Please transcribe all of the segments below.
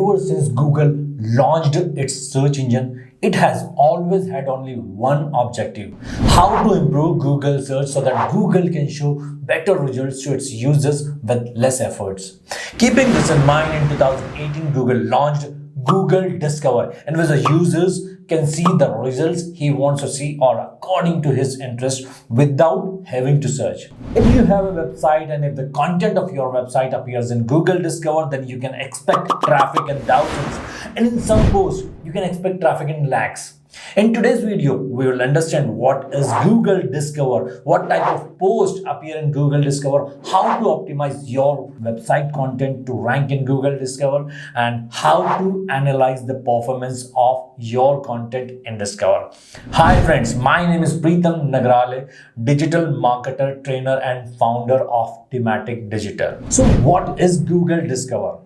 ever since Google launched its search engine, it has always had only one objective: how to improve Google search so that Google can show better results to its users with less efforts. Keeping this in mind, in 2018, Google launched Google Discover, in which the users can see the results he wants to see or according to his interest without having to search. If you have a website and if the content of your website appears in Google Discover, then you can expect traffic in thousands, and in some posts you can expect traffic in lakhs. In today's video, we will understand what is Google Discover, what type of posts appear in Google Discover, how to optimize your website content to rank in Google Discover, and how to analyze the performance of your content in Discover. Hi friends, my name is Preetham Nagrale, digital marketer, trainer and founder of Thematic Digital. So what is Google Discover?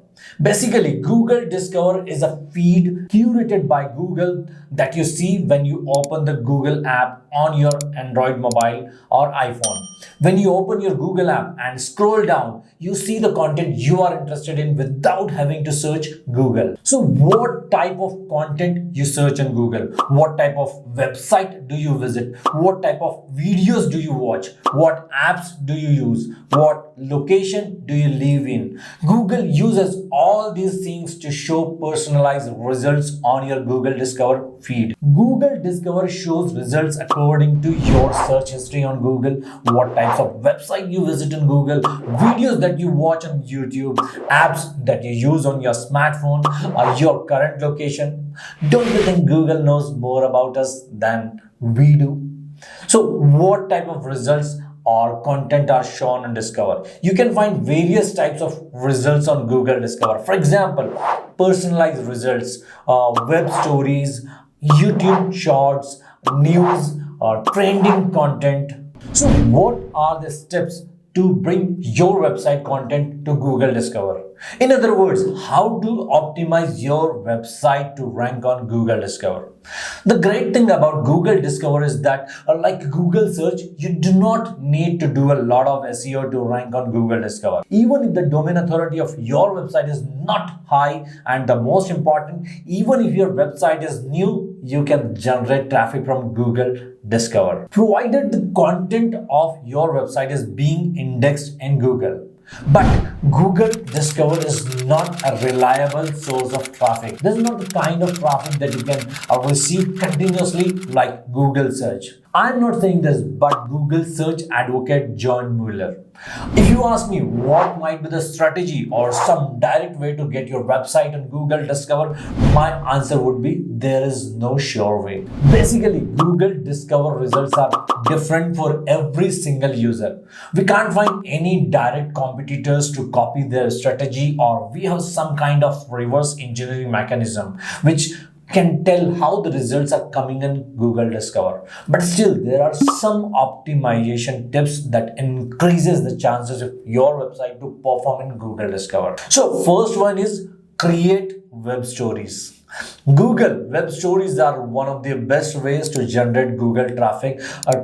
Basically, Google Discover is a feed curated by Google that you see when you open the Google app on your Android mobile or iPhone. When you open your Google app and scroll down, you see the content you are interested in without having to search Google. So what type of content you search in Google? What type of website do you visit? What type of videos do you watch? What apps do you use? What location do you live in? Google uses all these things to show personalized results on your Google Discover feed. Google Discover shows results according to your search history on Google, what types of website you visit in Google, videos that you watch on YouTube, apps that you use on your smartphone, or your current location. Don't you think Google knows more about us than we do? So what type of results or content are shown in Discover? You can find various types of results on Google Discover. For example, personalized results, web stories, YouTube shorts, news, or trending content. So what are the steps to bring your website content to Google Discover? In other words, how to optimize your website to rank on Google Discover. The great thing about Google Discover is that, like Google search, you do not need to do a lot of SEO to rank on Google Discover. Even if the domain authority of your website is not high, and the most important, even if your website is new, you can generate traffic from Google Discover, provided the content of your website is being indexed in Google. But Google Discover is not a reliable source of traffic. This is not the kind of traffic that you can receive continuously like Google search. I'm not saying this, but Google search advocate John Mueller. If you ask me what might be the strategy or some direct way to get your website on Google Discover, my answer would be there is no sure way. Basically, Google Discover results are different for every single user. We can't find any direct competitors to copy their strategy, or we have some kind of reverse engineering mechanism which can tell how the results are coming in Google Discover. But still, there are some optimization tips that increases the chances of your website to perform in Google Discover. So first one is create web stories. Google web stories are one of the best ways to generate Google traffic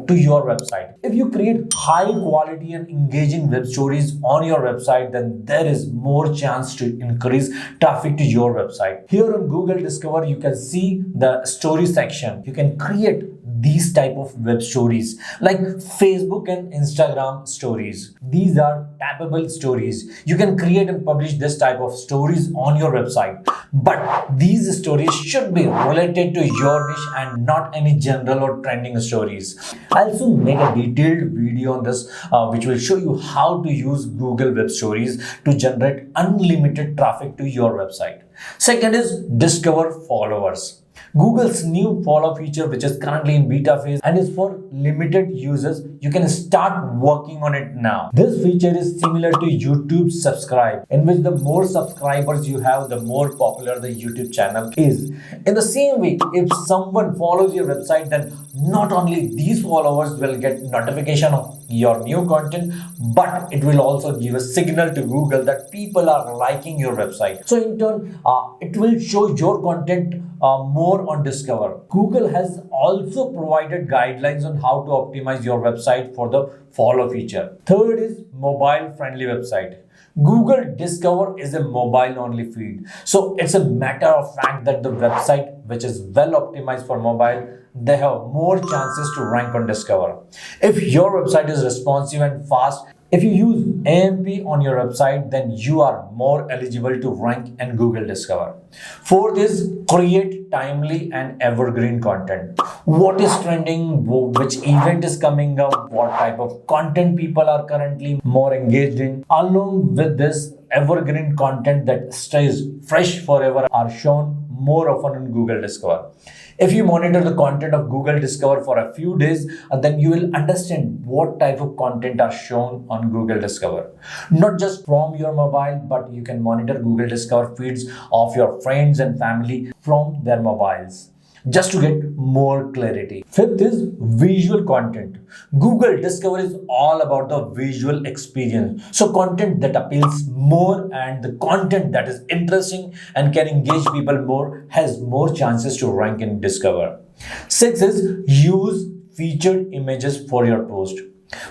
to your website. If you create high quality and engaging web stories on your website, then there is more chance to increase traffic to your website. Here on Google Discover, you can see the story section. You can create these type of web stories like Facebook and Instagram stories. These are tappable stories. You can create and publish this type of stories on your website, but these stories should be related to your niche and not any general or trending stories. I'll soon make a detailed video on this which will show you how to use Google web stories to generate unlimited traffic to your website. Second is discover followers. Google's new follow feature, which is currently in beta phase and is for limited users, you can start working on it now. This feature is similar to YouTube subscribe, in which the more subscribers you have, the more popular the YouTube channel is. In the same way, if someone follows your website, then not only these followers will get notification of your new content, but it will also give a signal to Google that people are liking your website. So in turn, it will show your content more on Discover. Google has also provided guidelines on how to optimize your website for the follow feature. Third is mobile friendly website. Google Discover is a mobile only feed. So it's a matter of fact that the website which is well optimized for mobile, they have more chances to rank on Discover. If your website is responsive and fast, if you use AMP on your website, then you are more eligible to rank in Google Discover. Fourth is create timely and evergreen content. What is trending, which event is coming up, what type of content people are currently more engaged in. Along with this, evergreen content that stays fresh forever are shown more often in Google Discover. If you monitor the content of Google Discover for a few days, then you will understand what type of content are shown on Google Discover. Not just from your mobile, but you can monitor Google Discover feeds of your friends and family from their mobiles, just to get more clarity. Fifth is visual content. Google Discover is all about the visual experience. So content that appeals more and the content that is interesting and can engage people more has more chances to rank in Discover. Sixth is use featured images for your post.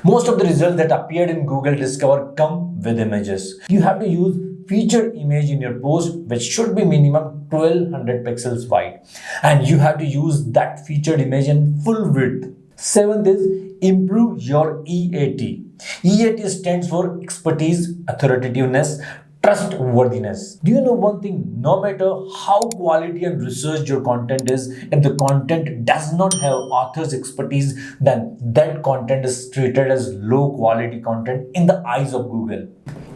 Most of the results that appeared in Google Discover come with images. You have to use featured image in your post, which should be minimum 1200 pixels wide, and you have to use that featured image in full width. Seventh is improve your EAT. EAT stands for expertise, authoritativeness, trustworthiness. Do you know one thing? No matter how quality and researched your content is, if the content does not have author's expertise, then that content is treated as low quality content in the eyes of Google.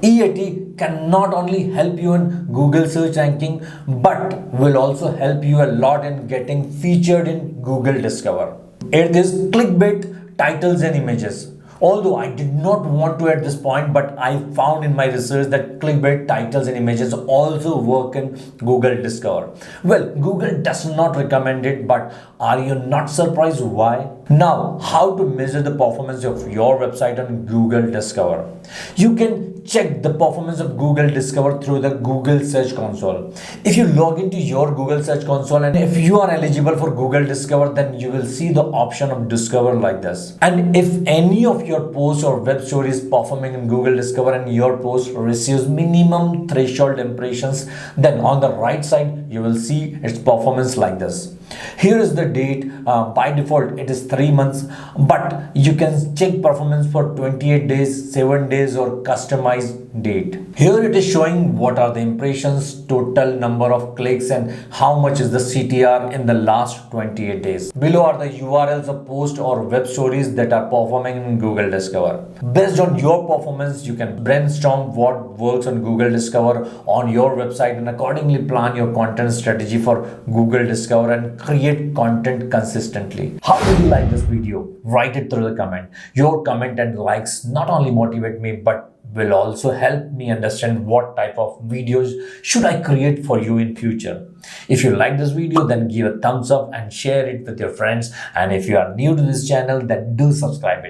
EAT can not only help you in Google search ranking, but will also help you a lot in getting featured in Google Discover. Eighth is clickbait titles and images. Although I did not want to at this point, but I found in my research that clickbait titles and images also work in Google Discover. Well, Google does not recommend it, but are you not surprised why? Now, how to measure the performance of your website on Google Discover? You can check the performance of Google Discover through the Google Search Console. If you log into your Google Search Console and if you are eligible for Google Discover, then you will see the option of Discover like this. And if any of your posts or web stories performing in Google Discover and your post receives minimum threshold impressions, then on the right side you will see its performance like this. Here is the date. By default it is 3 months, but you can check performance for 28 days, 7 days or customized date. Here it is showing what are the impressions, total number of clicks and how much is the CTR in the last 28 days. Below are the URLs of posts or web stories that are performing in Google Discover. Based on your performance, you can brainstorm what works on Google Discover on your website and accordingly plan your content strategy for Google Discover and create content consistently. How did you like this video? Write it through the comment. Your comment and likes not only motivate me but will also help me understand what type of videos should I create for you in future. If you like this video, then give a thumbs up and share it with your friends, and if you are new to this channel, then do subscribe it.